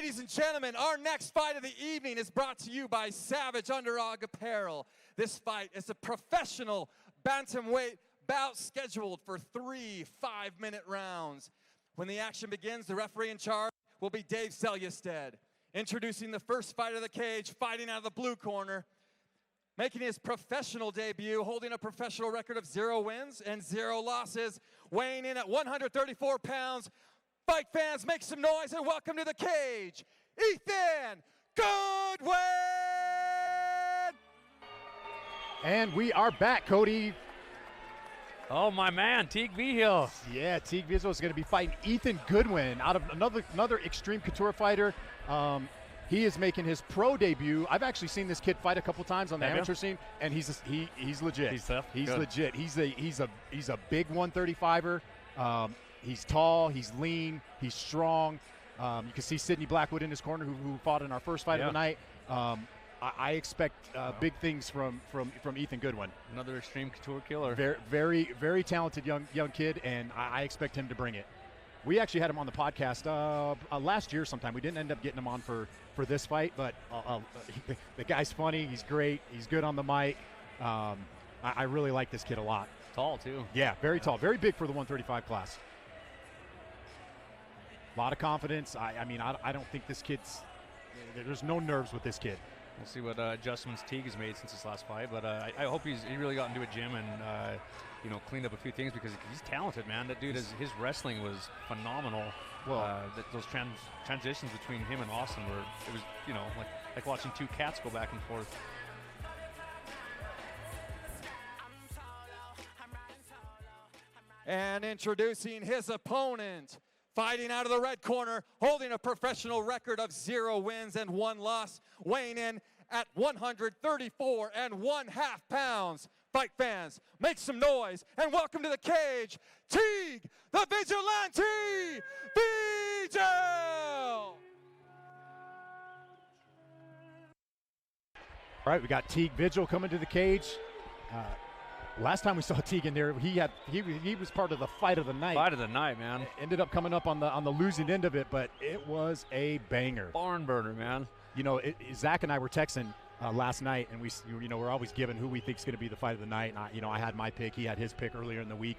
Ladies and gentlemen, our next fight of the evening is brought to you by Savage Underdog Apparel. This fight is a professional bantamweight bout scheduled for 3 5-minute rounds. When the action begins, the referee in charge will be Dave Selyusted. Introducing the first fight of the cage, fighting out of the blue corner, making his professional debut, holding a professional record of 0 wins and 0 losses, weighing in at 134 pounds. Fight fans, make some noise and welcome to the cage, Ethan Goodwin! And we are back, Cody. Oh, my man, Teague Vigil. Yeah, Teague Vigil is going to be fighting Ethan Goodwin out of another Extreme Couture fighter. He is making his pro debut. I've actually seen this kid fight a couple times on the amateur scene, and he's legit. He's tough. He's Good. legit. He's a big 135er. He's tall. He's lean. He's strong. You can see Sidney Blackwood in his corner, who fought in our first fight of the night. I expect big things from Ethan Goodwin. Another Extreme Couture killer. Very talented young kid, and I expect him to bring it. We actually had him on the podcast last year sometime. We didn't end up getting him on for this fight, but the guy's funny. He's great. He's good on the mic. I really like this kid a lot. Tall, too. Yeah, very tall. Very big for the 135 class. A lot of confidence. I mean, I don't think this kid's – there's no nerves with this kid. We'll see what adjustments Teague has made since his last fight, but I hope he really got into a gym and cleaned up a few things, because he's talented, man. That dude, his wrestling was phenomenal. Well, those transitions between him and Austin it was like watching two cats go back and forth. And introducing his opponent, fighting out of the red corner, holding a professional record of 0 wins and 1 loss, weighing in at 134 1/2 pounds. Fight fans, make some noise and welcome to the cage, Teague the Vigilante Vigil! All right, we got Teague Vigil coming to the cage. Last time we saw Teague in there, he was part of the fight of the night. Fight of the night, man. Ended up coming up on the losing end of it, but it was a banger. Barn burner, man. Zach and I were texting last night, and we're always given who we think is going to be the fight of the night. And I had my pick. He had his pick earlier in the week,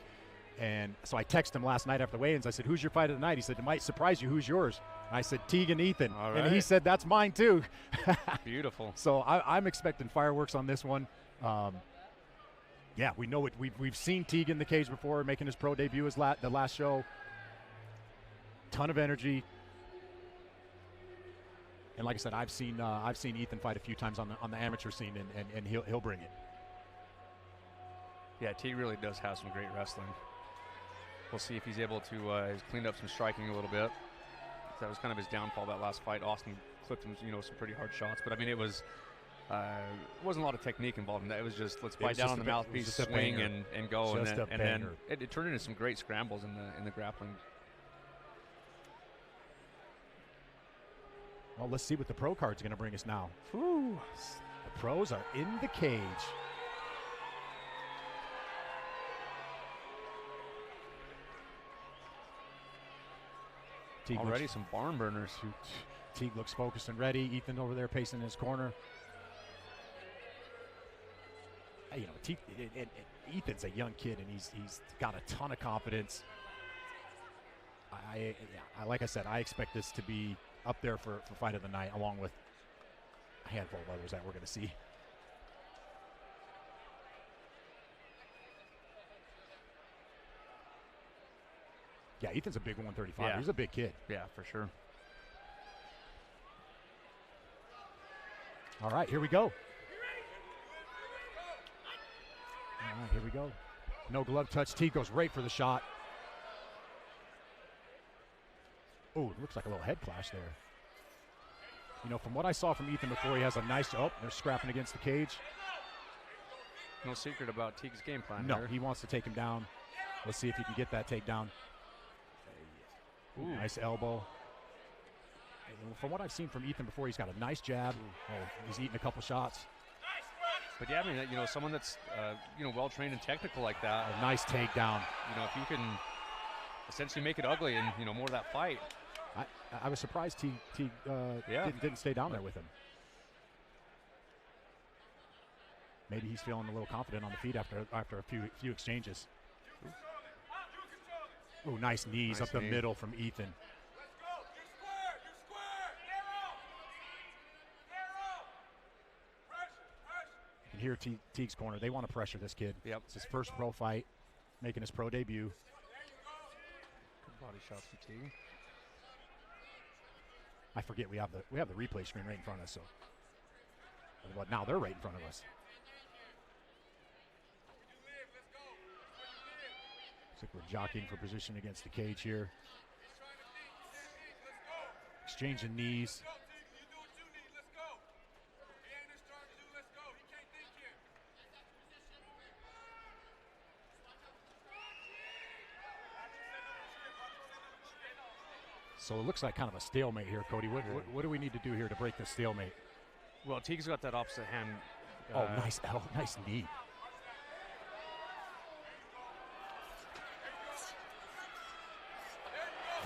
and so I texted him last night after the weigh-ins. I said, "Who's your fight of the night?" He said, "It might surprise you. Who's yours?" I said, "Teague and Ethan." All right. And he said, "That's mine too." Beautiful. So I'm expecting fireworks on this one. Yeah, we know it. We've seen Teague in the cage before, making his pro debut as the last show. Ton of energy, and like I said, I've seen Ethan fight a few times on the amateur scene, and he'll bring it. Yeah, Teague really does have some great wrestling. We'll see if he's able to he's cleaned up some striking a little bit. That was kind of his downfall that last fight. Austin clipped him, some pretty hard shots, but I mean it wasn't a lot of technique involved in that. It was just let's bite down on the mouthpiece, swing and go, and then it turned into some great scrambles in the grappling. Well, let's see what the pro card's going to bring us now. Whew. The pros are in the cage. Teague Already some barn burners. Teague looks focused and ready. Ethan over there pacing in his corner. Ethan's a young kid, and he's got a ton of confidence. Like I said, I expect this to be up there for fight of the night, along with a handful of others that we're going to see. Yeah, Ethan's a big 135. Yeah. He's a big kid. Yeah, for sure. All right, here we go. All right, here we go. No glove touch. Teague goes right for the shot. Oh, it looks like a little head clash there. From what I saw from Ethan before, he has a nice, they're scrapping against the cage. No secret about Teague's game plan. No, here. he wants to take him down. Let's see if he can get that takedown. Ooh. Nice elbow. From what I've seen from Ethan before, he's got a nice jab. He's eating a couple shots. But yeah, I mean, someone that's well trained and technical like that. A nice takedown. If you can essentially make it ugly and more of that fight, I was surprised Teague didn't stay down there with him. Maybe he's feeling a little confident on the feet after a few exchanges. Oh, nice knees up the middle from Ethan. You can hear Teague's corner. They want to pressure this kid. Yep. It's his first pro fight, making his pro debut. Good body shots from Teague. I forget we have the replay screen right in front of us. So, but now they're right in front of us. Looks like we're jockeying for position against the cage here. Exchanging knees. So it looks like kind of a stalemate here, Cody. What do we need to do here to break this stalemate? Well, Teague's got that opposite hand. Nice knee.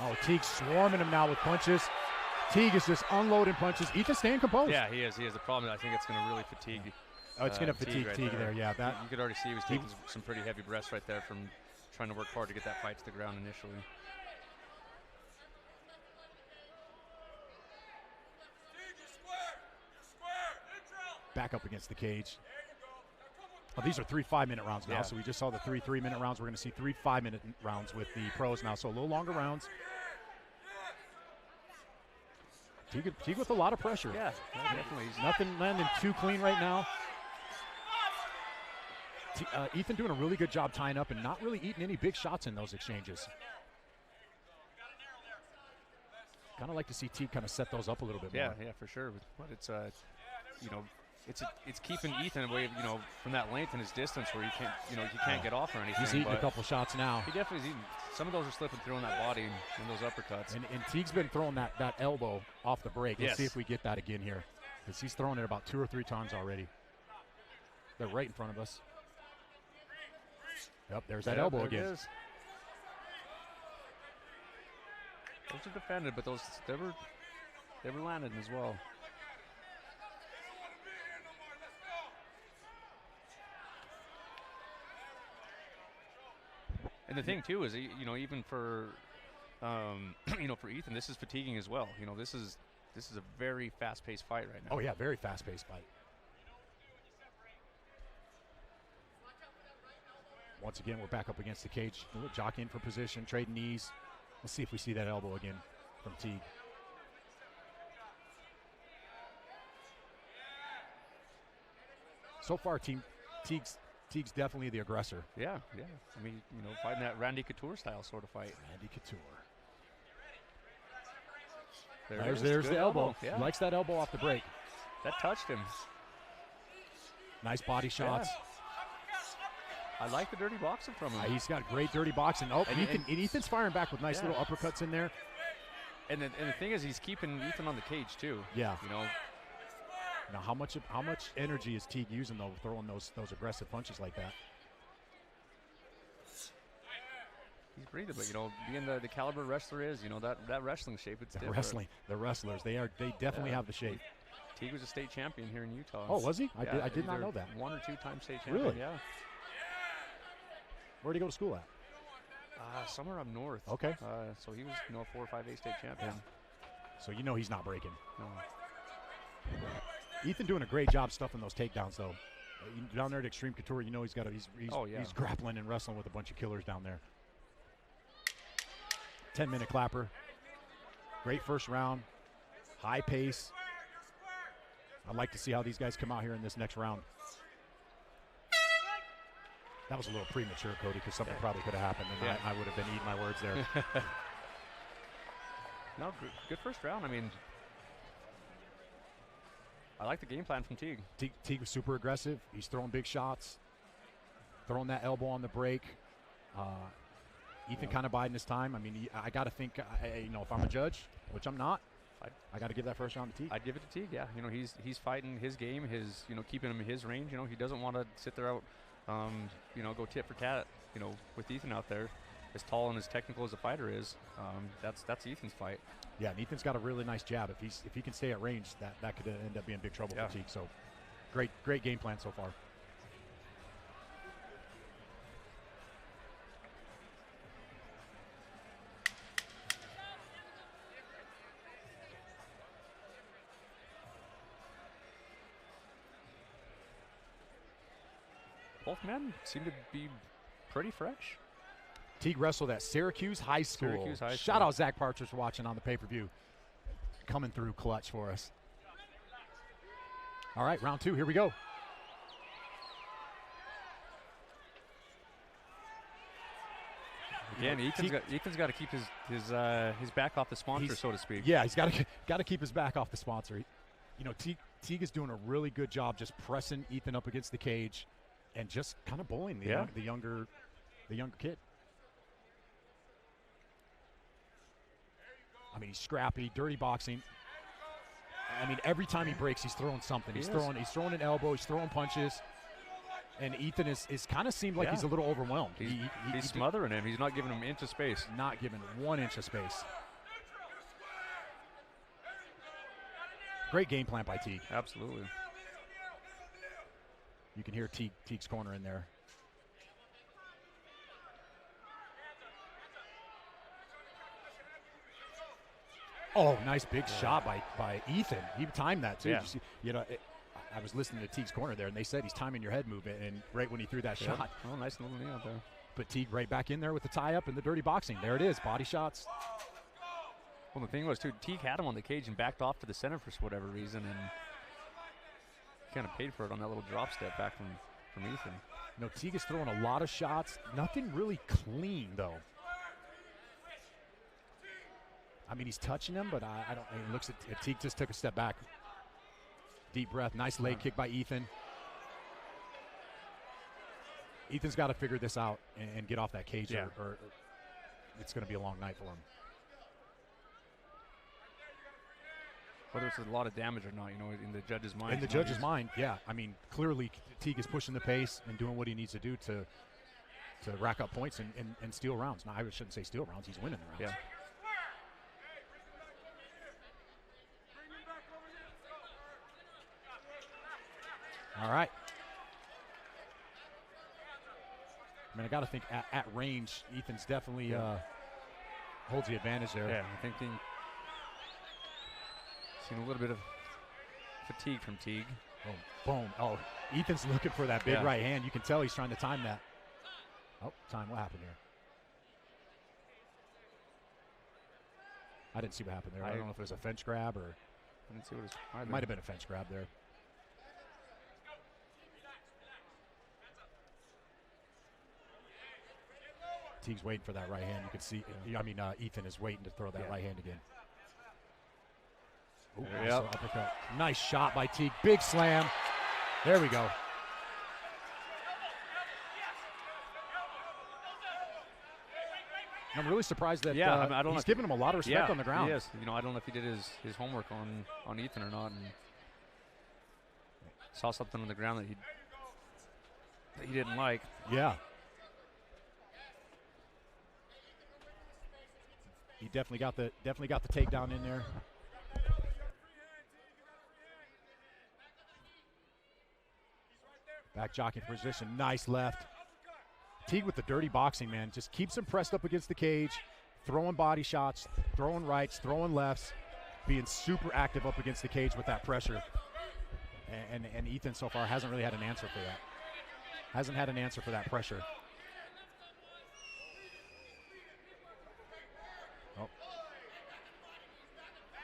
Oh, Teague's swarming him now with punches. Teague is just unloading punches. Ethan staying composed. Yeah, he is. The problem, I think it's going to really fatigue. Oh, it's going to fatigue right Teague there. Yeah, that you could already see he was taking some pretty heavy breaths right there from trying to work hard to get that fight to the ground initially. Back up against the cage. Oh, these are 3 5-minute rounds now. Yeah. So we just saw the 3 3-minute rounds. We're going to see 3 5-minute rounds with the pros now. So a little longer rounds. Teague with a lot of pressure. Yeah, definitely. Nothing landing too clean right now. Ethan doing a really good job tying up and not really eating any big shots in those exchanges. Kind of like to see Teague kind of set those up a little bit more. Yeah, for sure. But it's it's keeping Ethan away, from that length and his distance where he can't get off or anything. He's eating a couple shots now. He definitely is eating. Some of those are slipping through in that body and those uppercuts. And Teague's been throwing that see off the break. Let's Yes. see if we get that again here. Because he's thrown it about 2 or 3 times already. They're right in front of us. Yep, there's that elbow there again. It is. Those are defended, but those they were landed as well. And the thing too is, even for, for Ethan, this is fatiguing as well. This is a very fast-paced fight right now. Oh yeah, very fast-paced fight. Once again, we're back up against the cage, jockeying for position, trading knees. Let's see if we see that elbow again from Teague. So far, Teague's definitely the aggressor. Yeah. I mean, fighting that Randy Couture style sort of fight. Randy Couture. There's the elbow. Yeah. He likes that elbow off the break. That touched him. Nice body shots. Yeah. I like the dirty boxing from him. He's got great dirty boxing. Oh, and Ethan's firing back with nice little uppercuts in there. And the thing is, he's keeping Ethan on the cage too. Yeah. Now, how much energy is Teague using though, throwing those aggressive punches like that? He's breathing, but being the caliber wrestler is, that wrestling shape, it's different. The wrestlers, they definitely have the shape. Teague was a state champion here in Utah. Oh, was he? I did not know that. 1 or 2 time state champion. Really? Yeah. Where'd he go to school at? Somewhere up north. Okay. So he was, 4 or 5A state champion. So he's not breaking. No. Ethan doing a great job stuffing those takedowns though. Down there at Extreme Couture, he's grappling and wrestling with a bunch of killers down there. 10-minute clapper. Great first round. High pace. I'd like to see how these guys come out here in this next round. That was a little premature, Cody, because something probably could have happened, and I would have been eating my words there. No, good first round. I mean, I like the game plan from Teague. Teague was super aggressive. He's throwing big shots, throwing that elbow on the break. Ethan kind of biding his time. I mean, I got to think, if I'm a judge, which I'm not, I got to give that first round to Teague. I'd give it to Teague, yeah. He's fighting his game, keeping him in his range. He doesn't want to sit there out, go tit for tat, with Ethan out there. as tall and as technical as a fighter is, that's Ethan's fight. Yeah, and Ethan's got a really nice jab. If he can stay at range, that could end up being big trouble for Teague. So great game plan so far. Both men seem to be pretty fresh. Teague wrestled at Syracuse High School. Shout out Zach Partridge for watching on the pay-per-view. Coming through clutch for us. All right, round 2, here we go. Again, Ethan's got to keep his back off the sponsor, so to speak. Yeah, he's got to keep his back off the sponsor. You know, Teague is doing a really good job just pressing Ethan up against the cage and just kind of bullying the younger kid. I mean, he's scrappy, dirty boxing. I mean, every time he breaks, he's throwing something. He's throwing an elbow, he's throwing punches. And Ethan is kind of seemed like he's a little overwhelmed. He's smothering him. He's not giving him an inch of space. Not giving 1 inch of space. Great game plan by Teague. Absolutely. You can hear Teague's corner in there. Oh, nice big shot by Ethan. He timed that too. Yeah. You know, I was listening to Teague's corner there, and they said he's timing your head movement, and right when he threw that shot. Oh, nice little knee out there. But Teague right back in there with the tie-up and the dirty boxing. There it is, body shots. Well, the thing was, too, Teague had him on the cage and backed off to the center for whatever reason, and kind of paid for it on that little drop step back from Ethan. You know, Teague is throwing a lot of shots. Nothing really clean, though. I mean, he's touching him, but I don't. It looks at Teague just took a step back. Deep breath. Nice leg kick by Ethan. Ethan's got to figure this out and get off that cage, or it's going to be a long night for him. Whether it's a lot of damage or not, you know, in the judge's mind. In the judge's mind, yeah. I mean, clearly Teague is pushing the pace and doing what he needs to do to rack up points and steal rounds. Now, I shouldn't say steal rounds. He's winning the rounds. Yeah. All right. I mean, I got to think at range, Ethan's definitely holds the advantage there. Yeah, I think seen a little bit of fatigue from Teague. Boom, boom. Oh, Ethan's looking for that big right hand. You can tell he's trying to time that. Oh, time. What happened here? I didn't see what happened there. I don't know if it was a fence grab or. I didn't see what it was. It might have been a fence grab there. Teague's waiting for that right hand. You can see, I mean, Ethan is waiting to throw that right hand again. Ooh, uppercut. Nice shot by Teague. Big slam. There we go. I'm really surprised that I don't he's giving him a lot of respect on the ground. Yes, you know, I don't know if he did his homework on Ethan or not, and saw something on the ground that he didn't like. Yeah. He definitely got the takedown in there. Back jockeying position, nice left. Teague with the dirty boxing, man, just keeps him pressed up against the cage, throwing body shots, throwing rights, throwing lefts, being super active up against the cage with that pressure. And Ethan so far hasn't really had an answer for that. Hasn't had an answer for that pressure. Oh.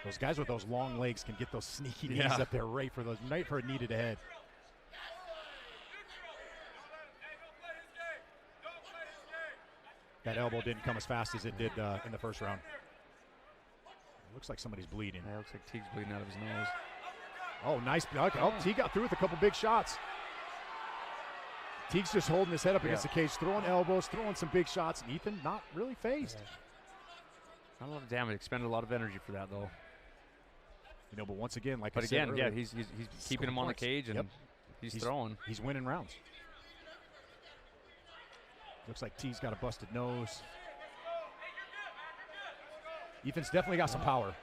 Those guys with those long legs can get those sneaky knees up there right for a knee to the head. That elbow didn't come as fast as it did in the first round. It looks like somebody's bleeding. Yeah, it looks like Teague's bleeding out of his nose. Oh, nice. Oh, Teague got through with a couple big shots. Teague's just holding his head up against the cage, throwing elbows, throwing some big shots. And Ethan not really phased. Not a lot of damage. Expended a lot of energy for that, though. You know, but once again, like but I said again, earlier, he's keeping him on the cage, and he's throwing. He's winning rounds. Looks like Teague's got a busted nose. Ethan's definitely got some power.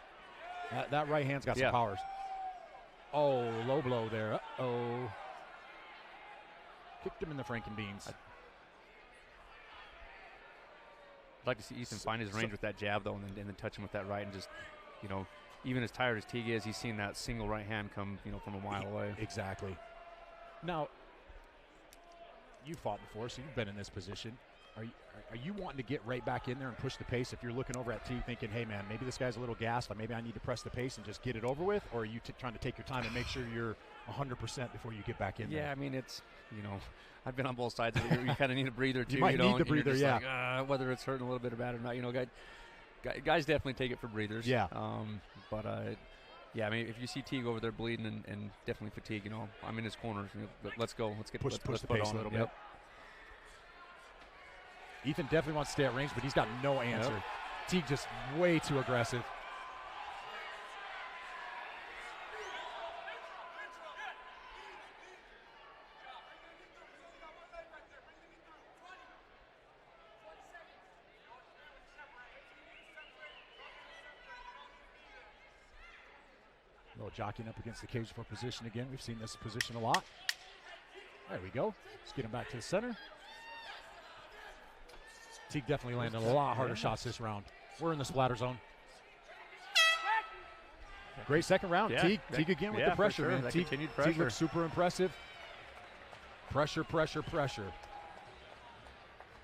That right hand's got some powers. Oh, low blow there. Uh-oh. Kicked him in the Frankenbeans. I'd like to see Ethan find his range with that jab, though, and then touch him with that right, and just, you know, even as tired as Teague is, he's seen that single right hand come, you know, from a mile away. Exactly. Now, you fought before, so you've been in this position. Are you wanting to get right back in there and push the pace if you're looking over at Teague thinking, hey, man, maybe this guy's a little gassed, like maybe I need to press the pace and just get it over with? Or are you trying to take your time and make sure you're 100% before you get back in there? Yeah, I mean, it's, you know, I've been on both sides of it. You kind of need a breather, too. You might need the and you're breather, just yeah. like, whether it's hurting a little bit or bad or not. You know, guys definitely take it for breathers. Yeah. Yeah, I mean, if you see Teague over there bleeding and definitely fatigue, you know, I'm in his corner. You know, let's go. Let's push let's the put pace on a little it. bit. Ethan definitely wants to stay at range, but he's got no answer. Yep. Teague just way too aggressive. A little jockeying up against the cage for position again. We've seen this position a lot. There we go. Let's get him back to the center. Teague definitely landed a lot harder shots this round. We're in the splatter zone. Great second round. Yeah, Teague again with the pressure, sure. man. That Teague continued pressure. looks super impressive. Pressure, pressure, pressure.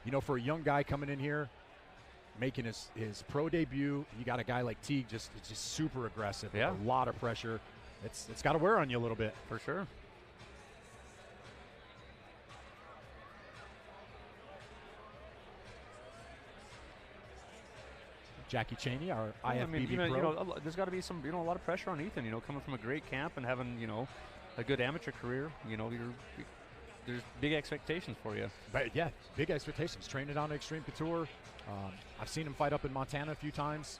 You know, for a young guy coming in here, making his pro debut, you got a guy like Teague just super aggressive. Yeah. With a lot of pressure. It's got to wear on you a little bit. For sure. Jackie Chaney, our IFBB I mean, pro. you know, there's got to be some, you know, a lot of pressure on Ethan. You know, coming from a great camp and having, you know, a good amateur career. You know, there's big expectations for you. But yeah, big expectations. Training on Extreme Couture. I've seen him fight up in Montana a few times.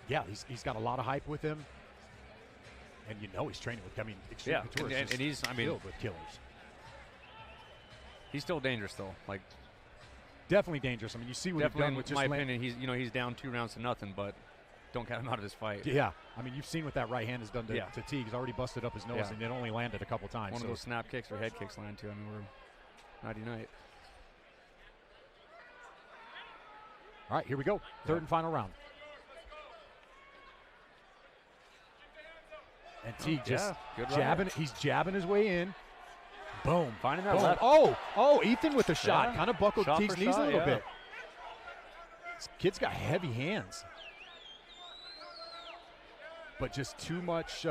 Yeah, he's got a lot of hype with him. And you know he's training with, Extreme Couture and he's, filled with killers. He's still dangerous though. Like, definitely dangerous. I mean, you see what he's done with in my opinion, he's down 2 rounds to nothing, but don't count him out of this fight. Yeah, I mean, you've seen what that right hand has done to Teague. He's already busted up his nose, Yeah. and it only landed a couple times. One of those snap kicks or head kicks land too. I mean, we're nighty-night. All right, here we go. Third and final round. And Teague just jabbing. He's jabbing his way in. Boom. Finding that Boom. left. Oh, Ethan with the shot. Yeah. Kind of buckled Shot Teague's for knees shot, a little yeah. bit. This kid's got heavy hands. But just too much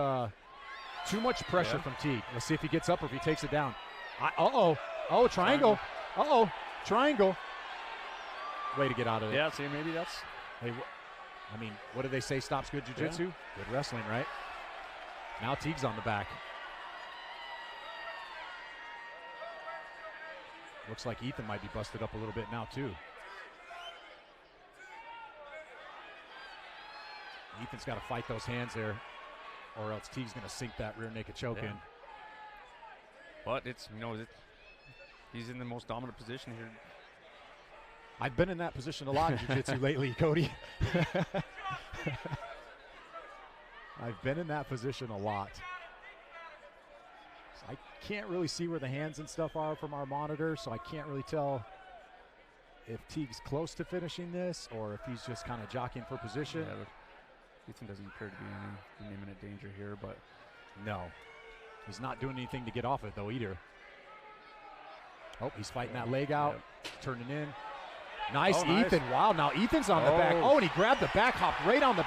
pressure from Teague. Let's see if he gets up or if he takes it down. Oh, triangle. Triangle. Way to get out of it. Yeah, see, maybe that's. Hey, I mean, what do they say stops good jiu-jitsu? Good wrestling, right? Now Teague's on the back. Looks like Ethan might be busted up a little bit now, too. Ethan's got to fight those hands there, or else Teague's going to sink that rear naked choke in. But it's, you know, he's in the most dominant position here. I've been in that position a lot in jiu-jitsu lately, Cody. I've been in that position a lot. So I can't really see where the hands and stuff are from our monitor, so I can't really tell if Teague's close to finishing this or if he's just kind of jockeying for position. Yeah, Ethan doesn't appear to be in imminent danger here, but no. He's not doing anything to get off it, though, either. Oh, he's fighting that leg out, turning in. Nice, Ethan. Nice. Wow, now Ethan's on the back. Oh, and he grabbed the back, hopped right on the.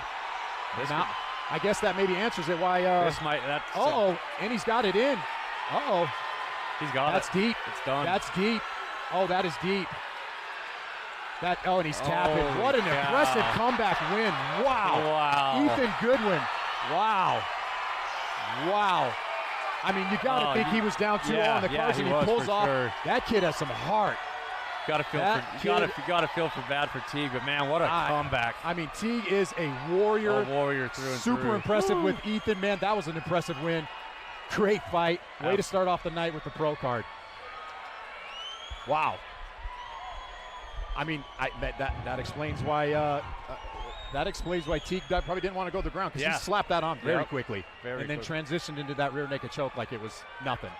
Now, I guess that maybe answers it why. And he's got it in. He's got That's deep. It's done. That's deep. Oh, that is deep. And he's tapping. What an impressive comeback win. Wow. Ethan Goodwin. Wow. I mean, you got to think he was down 2-0 on the cards, and he pulls off. Sure. That kid has some heart. Gotta feel for bad for Teague, but man, what a comeback! I mean, Teague is a warrior. A warrior through and Super through. impressive with Ethan, man. That was an impressive win. Great fight. Way to start off the night with the pro card. Wow. I mean, that explains why Teague probably didn't want to go to the ground, because he slapped that on very quickly, and then transitioned into that rear naked choke like it was nothing.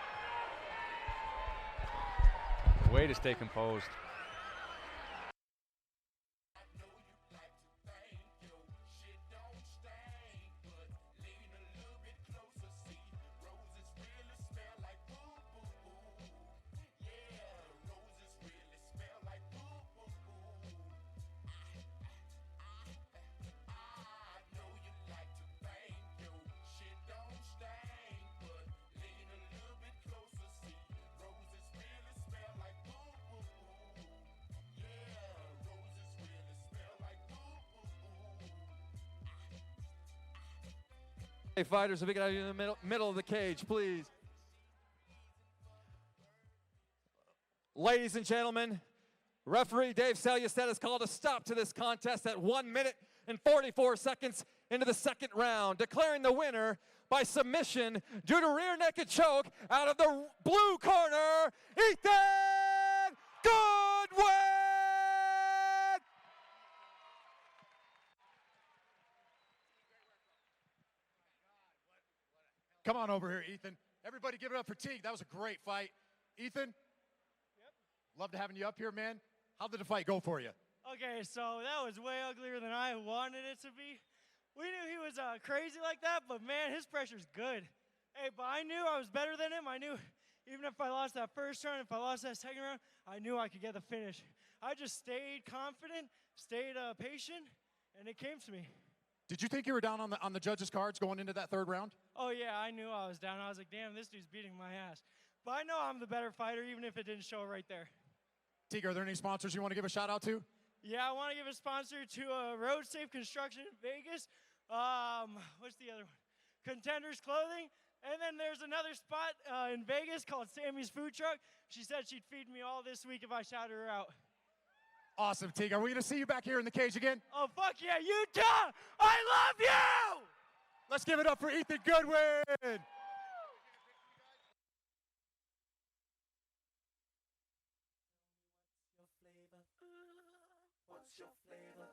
Way to stay composed. Hey, fighters, if we get out in the middle of the cage, please. Ladies and gentlemen, referee Dave Salyastet has called a stop to this contest at 1 minute and 44 seconds into the second round, declaring the winner by submission due to rear naked choke out of the blue corner, Ethan Goodwin! Come on over here, Ethan. Everybody give it up for Teague. That was a great fight. Ethan? Yep. Loved having you up here, man. How did the fight go for you? Okay, so that was way uglier than I wanted it to be. We knew he was crazy like that, but man, his pressure's good. Hey, but I knew I was better than him. I knew even if I lost that first round, if I lost that second round, I knew I could get the finish. I just stayed confident, stayed patient, and it came to me. Did you think you were down on the judges' cards going into that third round? Oh, yeah, I knew I was down. I was like, damn, this dude's beating my ass. But I know I'm the better fighter, even if it didn't show right there. Teague, are there any sponsors you want to give a shout-out to? Yeah, I want to give a sponsor to Road Safe Construction in Vegas. What's the other one? Contenders Clothing. And then there's another spot in Vegas called Sammy's Food Truck. She said she'd feed me all this week if I shouted her out. Awesome, Teague. Are we going to see you back here in the cage again? Oh, fuck yeah, Utah! I love you! Let's give it up for Ethan Goodwin! What's your flavor?